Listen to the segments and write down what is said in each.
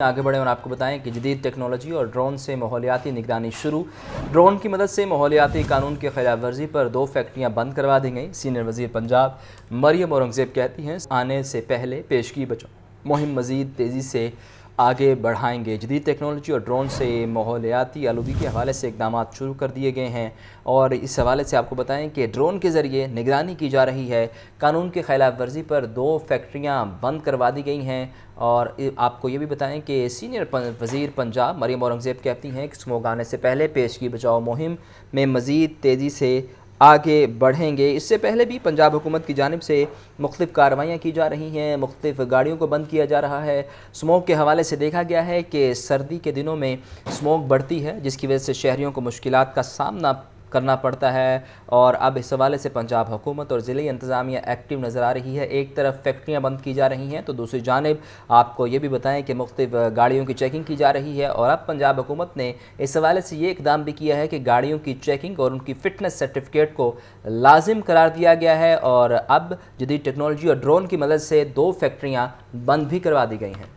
آگے بڑھیں اور آپ کو بتائیں کہ جدید ٹیکنالوجی اور ڈرون سے ماحولیاتی نگرانی شروع۔ ڈرون کی مدد سے ماحولیاتی قانون کی خلاف ورزی پر 2 فیکٹریاں بند کروا دی گئیں۔ سینئر وزیر پنجاب مریم اورنگزیب کہتی ہیں آنے سے پہلے پیشگی بچاؤ مہم مزید تیزی سے آگے بڑھائیں گے۔ جدید ٹیکنالوجی اور ڈرون سے ماحولیاتی آلودگی کے حوالے سے اقدامات شروع کر دیے گئے ہیں، اور اس حوالے سے آپ کو بتائیں کہ ڈرون کے ذریعے نگرانی کی جا رہی ہے۔ قانون کی خلاف ورزی پر 2 فیکٹریاں بند کروا دی گئی ہیں، اور آپ کو یہ بھی بتائیں کہ سینئر وزیر پنجاب مریم اورنگزیب کہتی ہیں کہ اسموگ آنے سے پہلے پیشگی بچاؤ مہم میں مزید تیزی سے آگے بڑھیں گے۔ اس سے پہلے بھی پنجاب حکومت کی جانب سے مختلف کارروائیاں کی جا رہی ہیں، مختلف گاڑیوں کو بند کیا جا رہا ہے۔ اسموگ کے حوالے سے دیکھا گیا ہے کہ سردی کے دنوں میں اسموگ بڑھتی ہے، جس کی وجہ سے شہریوں کو مشکلات کا سامنا کرنا پڑتا ہے، اور اب اس حوالے سے پنجاب حکومت اور ضلعی انتظامیہ ایکٹیو نظر آ رہی ہے۔ ایک طرف فیکٹریاں بند کی جا رہی ہیں تو دوسری جانب آپ کو یہ بھی بتائیں کہ مختلف گاڑیوں کی چیکنگ کی جا رہی ہے، اور اب پنجاب حکومت نے اس حوالے سے یہ اقدام بھی کیا ہے کہ گاڑیوں کی چیکنگ اور ان کی فٹنس سرٹیفکیٹ کو لازم قرار دیا گیا ہے، اور اب جدید ٹیکنالوجی اور ڈرون کی مدد سے 2 فیکٹریاں بند بھی کروا دی گئی ہیں۔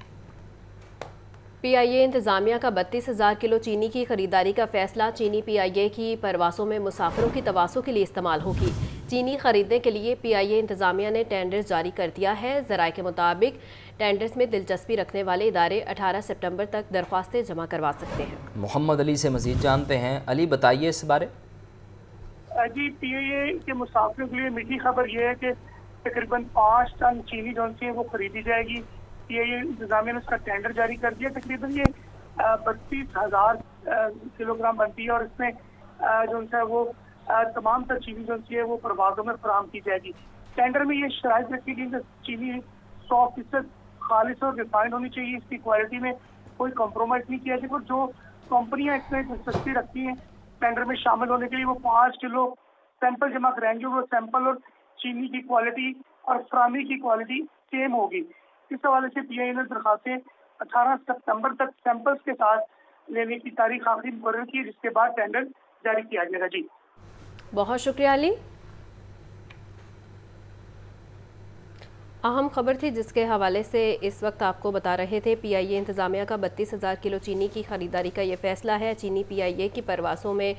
پی آئی اے انتظامیہ کا 32,000 کلو چینی کی خریداری کا فیصلہ۔ چینی پی آئی اے کی پروازوں میں مسافروں کی تواسوں کے لیے استعمال ہوگی۔ چینی خریدنے کے لیے پی آئی اے انتظامیہ نے ٹینڈر جاری کر دیا ہے۔ ذرائع کے مطابق ٹینڈرز میں دلچسپی رکھنے والے ادارے 18 سپٹمبر تک درخواستیں جمع کروا سکتے ہیں۔ محمد علی سے مزید جانتے ہیں۔ علی، بتائیے اس بارے۔ جی، پی آئی اے کے مسافروں کے لیے میٹھی خبر یہ ہے کہ تقریباً 5 ٹن چینی جو ہے وہ خریدی جائے گی۔ پی آئی اے انتظامیہ نے اس کا ٹینڈر جاری کر دیا۔ تقریباً یہ 32,000 کلو گرام بنتی ہے، اور اس میں جو ہے وہ تمام تر چینی جو ہے وہ پروازوں میں فراہم کی جائے گی۔ ٹینڈر میں یہ شرائط رکھی گئی کہ چینی 100% خالص اور ریفائنڈ ہونی چاہیے، اس کی کوالٹی میں کوئی کمپرومائز نہیں کیا جائے گا۔ جو کمپنیاں اس میں دلچسپی رکھتی ہیں ٹینڈر میں شامل ہونے کے لیے، وہ 5 کلو سیمپل جمع کرائیں گے۔ وہ سیمپل اور چینی کی کوالٹی اور فراہمی کی کوالٹی سیم ہوگی۔ اس حوالے سے پی آئی اے نے درخواستیں 18 ستمبر تک سیمپلز کے ساتھ لینے کی تاریخ آخری مقرر کی ہے، جس کے بعد ٹینڈر جاری کیا جائے گا۔ جی، بہت شکریہ علی۔ اہم خبر تھی جس کے حوالے سے اس وقت آپ کو بتا رہے تھے۔ پی آئی اے انتظامیہ کا 32,000 کلو چینی کی خریداری کا یہ فیصلہ ہے۔ چینی پی آئی اے کی پروازوں میں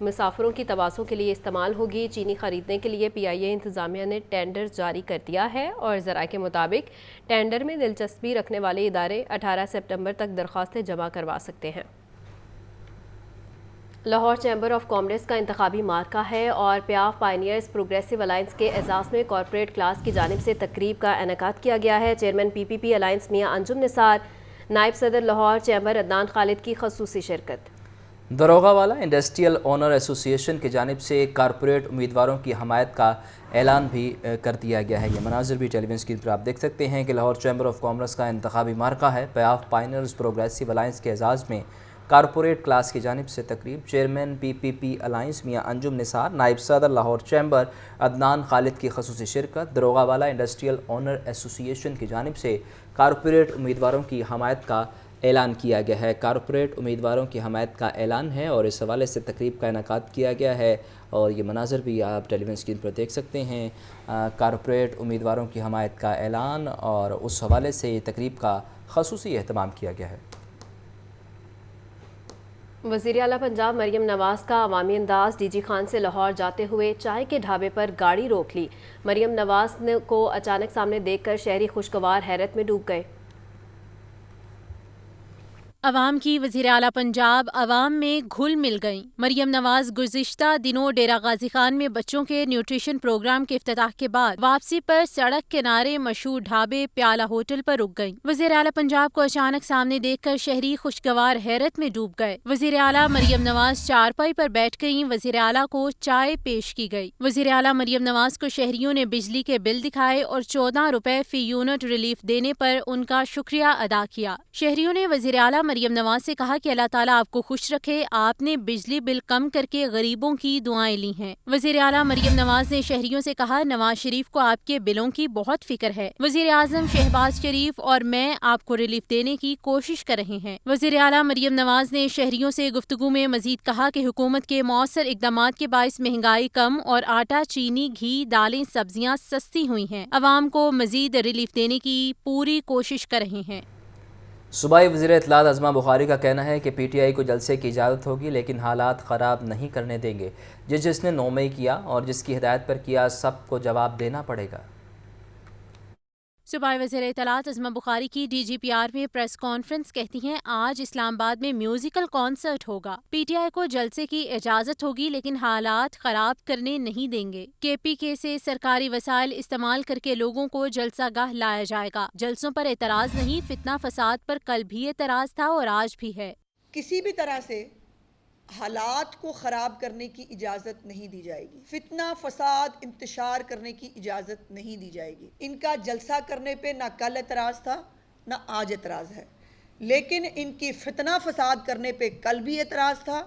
مسافروں کی تواسوں کے لیے استعمال ہوگی۔ چینی خریدنے کے لیے پی آئی اے انتظامیہ نے ٹینڈر جاری کر دیا ہے، اور ذرائع کے مطابق ٹینڈر میں دلچسپی رکھنے والے ادارے 18 سپٹمبر تک درخواستیں جمع کروا سکتے ہیں۔ لاہور چیمبر آف کامرس کا انتخابی مارکہ ہے، اور پیاف پائنیئرز پروگریسو الائنس کے اعزاز میں کارپوریٹ کلاس کی جانب سے تقریب کا انعقاد کیا گیا ہے۔ چیئرمین پی پی پی الائنس میاں انجم نثار، نائب صدر لاہور چیمبر عدنان خالد کی خصوصی شرکت۔ دروغہ والا انڈسٹریل اونر ایسوسی ایشن کی جانب سے کارپوریٹ امیدواروں کی حمایت کا اعلان بھی کر دیا گیا ہے۔ یہ مناظر بھی ٹیلی ویژن اسکرین پر آپ دیکھ سکتے ہیں کہ لاہور چیمبر آف کامرس کا انتخابی مارکہ ہے۔ پیاف پائنیئرز پروگریسو الائنس کے اعزاز میں کارپوریٹ کلاس کی جانب سے تقریب۔ چیئرمین پی پی پی الائنس میاں انجم نثار، نائب صدر لاہور چیمبر عدنان خالد کی خصوصی شرکت۔ دروغہ والا انڈسٹریل اونر ایسوسی ایشن کی جانب سے کارپوریٹ امیدواروں کی حمایت کا اعلان کیا گیا ہے۔ کارپوریٹ امیدواروں کی حمایت کا اعلان ہے، اور اس حوالے سے تقریب کا انعقاد کیا گیا ہے، اور یہ مناظر بھی آپ ٹیلی ویژن اسکرین پر دیکھ سکتے ہیں۔ کارپوریٹ امیدواروں کی حمایت کا اعلان، اور اس حوالے سے یہ تقریب کا خصوصی اہتمام کیا گیا ہے۔ وزیر اعلیٰ پنجاب مریم نواز کا عوامی انداز۔ ڈی جی خان سے لاہور جاتے ہوئے چائے کے ڈھابے پر گاڑی روک لی۔ مریم نواز کو اچانک سامنے دیکھ کر شہری خوشگوار حیرت میں ڈوب گئے۔ عوام کی وزیر اعلیٰ پنجاب عوام میں گھل مل گئیں۔ مریم نواز گزشتہ دنوں ڈیرہ غازی خان میں بچوں کے نیوٹریشن پروگرام کے افتتاح کے بعد واپسی پر سڑک کنارے مشہور ڈھابے پیالہ ہوٹل پر رک گئیں۔ وزیر اعلیٰ پنجاب کو اچانک سامنے دیکھ کر شہری خوشگوار حیرت میں ڈوب گئے۔ وزیر اعلیٰ مریم نواز چارپائی پر بیٹھ گئیں۔ وزیر اعلیٰ کو چائے پیش کی گئی۔ وزیر اعلیٰ مریم نواز کو شہریوں نے بجلی کے بل دکھائے اور 14 روپے فی یونٹ ریلیف دینے پر ان کا شکریہ ادا کیا۔ شہریوں نے وزیر اعلیٰ مریم نواز سے کہا کہ اللہ تعالیٰ آپ کو خوش رکھے، آپ نے بجلی بل کم کر کے غریبوں کی دعائیں لی ہیں۔ وزیر اعلیٰ مریم نواز نے شہریوں سے کہا نواز شریف کو آپ کے بلوں کی بہت فکر ہے، وزیر اعظم شہباز شریف اور میں آپ کو ریلیف دینے کی کوشش کر رہے ہیں۔ وزیر اعلیٰ مریم نواز نے شہریوں سے گفتگو میں مزید کہا کہ حکومت کے مؤثر اقدامات کے باعث مہنگائی کم اور آٹا، چینی، گھی، دالیں، سبزیاں سستی ہوئی ہیں۔ عوام کو مزید ریلیف دینے کی پوری کوشش کر رہے ہیں۔ صوبائی وزیر اطلاعات عظمہ بخاری کا کہنا ہے کہ پی ٹی آئی کو جلسے کی اجازت ہوگی لیکن حالات خراب نہیں کرنے دیں گے. جس نے 9 مئی کیا اور جس کی ہدایت پر کیا سب کو جواب دینا پڑے گا. صوبائی وزیر اطلاعات عظمہ بخاری کی ڈی جی پی آر میں پریس کانفرنس کہتی ہیں آج اسلام آباد میں میوزیکل کانسرٹ ہوگا. پی ٹی آئی کو جلسے کی اجازت ہوگی لیکن حالات خراب کرنے نہیں دیں گے. کے پی کے سے سرکاری وسائل استعمال کر کے لوگوں کو جلسہ گاہ لایا جائے گا. جلسوں پر اعتراض نہیں، فتنہ فساد پر کل بھی اعتراض تھا اور آج بھی ہے. کسی بھی طرح سے حالات کو خراب کرنے کی اجازت نہیں دی جائے گی. فتنہ فساد انتشار کرنے کی اجازت نہیں دی جائے گی. ان کا جلسہ کرنے پہ نہ کل اعتراض تھا نہ آج اعتراض ہے، لیکن ان کی فتنہ فساد کرنے پہ کل بھی اعتراض تھا،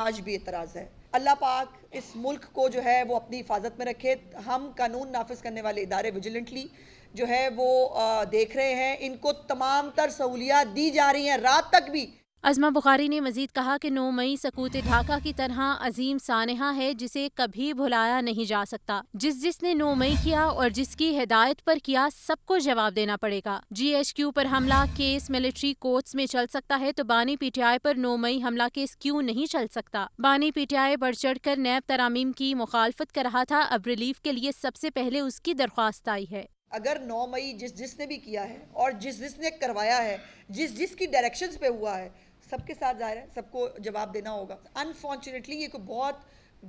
آج بھی اعتراض ہے. اللہ پاک اس ملک کو جو ہے وہ اپنی حفاظت میں رکھے. ہم قانون نافذ کرنے والے ادارے ویجیلنٹلی جو ہے وہ دیکھ رہے ہیں، ان کو تمام تر سہولیات دی جا رہی ہیں رات تک بھی. عظمہ بخاری نے مزید کہا کہ 9 مئی سکوت ڈھاکہ کی طرح عظیم سانحہ ہے جسے کبھی بھلایا نہیں جا سکتا. جس نے 9 مئی کیا اور جس کی ہدایت پر کیا سب کو جواب دینا پڑے گا. جی ایچ کیو پر حملہ کیس ملٹری کورٹس میں چل سکتا ہے تو بانی پی ٹی آئی پر 9 مئی حملہ کیس کیوں نہیں چل سکتا؟ بانی پی ٹی آئی بڑھ چڑھ کر نیب ترامیم کی مخالفت کر رہا تھا. اب ریلیف کے لیے سب سے پہلے اس کی درخواست آئی ہے. اگر 9 مئی جس نے بھی کیا ہے اور جس نے کروایا ہے، جس کی ڈائریکشنز پہ ہوا ہے، سب کے ساتھ ظاہر ہے سب کو جواب دینا ہوگا. انفارچونیٹلی یہ کوئی بہت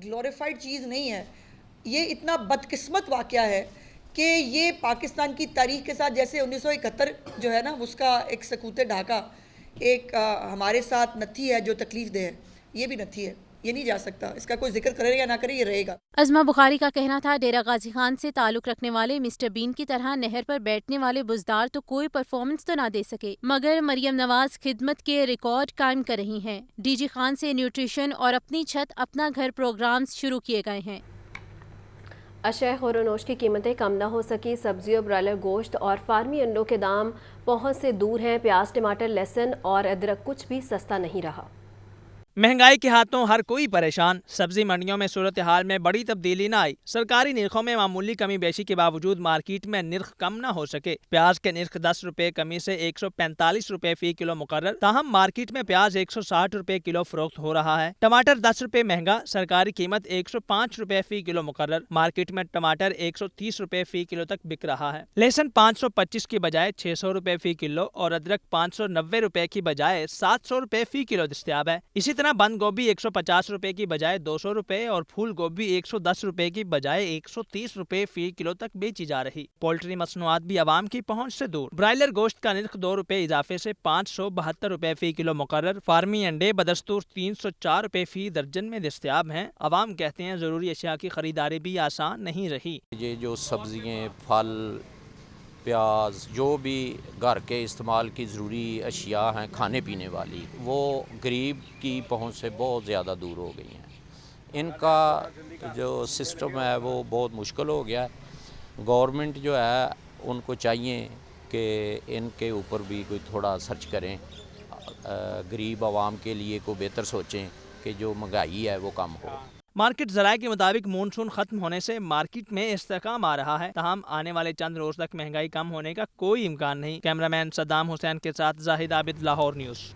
گلوریفائڈ چیز نہیں ہے. یہ اتنا بدقسمت واقعہ ہے کہ یہ پاکستان کی تاریخ کے ساتھ جیسے 1971 جو ہے نا اس کا ایک سکوت ڈھاکہ ایک ہمارے ساتھ نتھی ہے جو تکلیف دہ ہے، یہ بھی نتھی ہے. یہ نہیں جا سکتا. اس کا کوئی ذکر کرے یا نہ کرے، یہ رہے گا. عظمہ بخاری کا کہنا تھا ڈیرہ غازی خان سے تعلق رکھنے والے مسٹر بین کی طرح نہر پر بیٹھنے والے بزدار تو کوئی پرفارمنس تو نہ دے سکے، مگر مریم نواز خدمت کے ریکارڈ قائم کر رہی ہیں. ڈی جی خان سے نیوٹریشن اور اپنی چھت اپنا گھر پروگرامز شروع کیے گئے ہیں. اشیاء خورونوش کی قیمتیں کم نہ ہو سکی. سبزیوں، برائلر گوشت اور فارمی انڈوں کے دام پہنچ سے دور ہیں. پیاز، ٹماٹر، لہسن اور ادرک کچھ بھی سستا نہیں رہا. مہنگائی کے ہاتھوں ہر کوئی پریشان. سبزی منڈیوں میں صورتحال میں بڑی تبدیلی نہ آئی. سرکاری نرخوں میں معمولی کمی بیشی کے باوجود مارکیٹ میں نرخ کم نہ ہو سکے. پیاز کے نرخ 10 روپے کمی سے 145 روپے فی کلو مقرر. تاہم مارکیٹ میں پیاز 160 روپے کلو فروخت ہو رہا ہے. ٹماٹر 10 روپے مہنگا، سرکاری قیمت 105 روپے فی کلو مقرر. مارکیٹ میں ٹماٹر 130 روپے فی کلو تک بک رہا ہے. لہسن 525 کی بجائے 600 روپے فی کلو اور ادرک 590 روپے کی بجائے 700 روپے فی کلو دستیاب ہے. اسی طرح بند گوبھی 150 روپے کی بجائے 200 روپے اور پھول گوبھی 110 روپے کی بجائے 130 روپے فی کلو تک بیچی جا رہی. پولٹری مصنوعات بھی عوام کی پہنچ سے دور. برائلر گوشت کا نرخ 2 روپے اضافے سے 572 روپے فی کلو مقرر. فارمی انڈے بدستور 304 روپے فی درجن میں دستیاب ہیں. عوام کہتے ہیں ضروری اشیاء کی خریداری بھی آسان نہیں رہی. یہ جو سبزیاں، پھل، پیاز، جو بھی گھر کے استعمال کی ضروری اشیاء ہیں کھانے پینے والی، وہ غریب کی پہنچ سے بہت زیادہ دور ہو گئی ہیں. ان کا جو سسٹم ہے وہ بہت مشکل ہو گیا ہے. گورنمنٹ جو ہے ان کو چاہیے کہ ان کے اوپر بھی کوئی تھوڑا سرچ کریں، غریب عوام کے لیے کوئی بہتر سوچیں کہ جو مہنگائی ہے وہ کم ہو. مارکیٹ ذرائع کے مطابق مونسون ختم ہونے سے مارکیٹ میں استحکام آ رہا ہے. تاہم آنے والے چند روز تک مہنگائی کم ہونے کا کوئی امکان نہیں. کیمرہ مین صدام حسین کے ساتھ زاہد عابد، لاہور نیوز.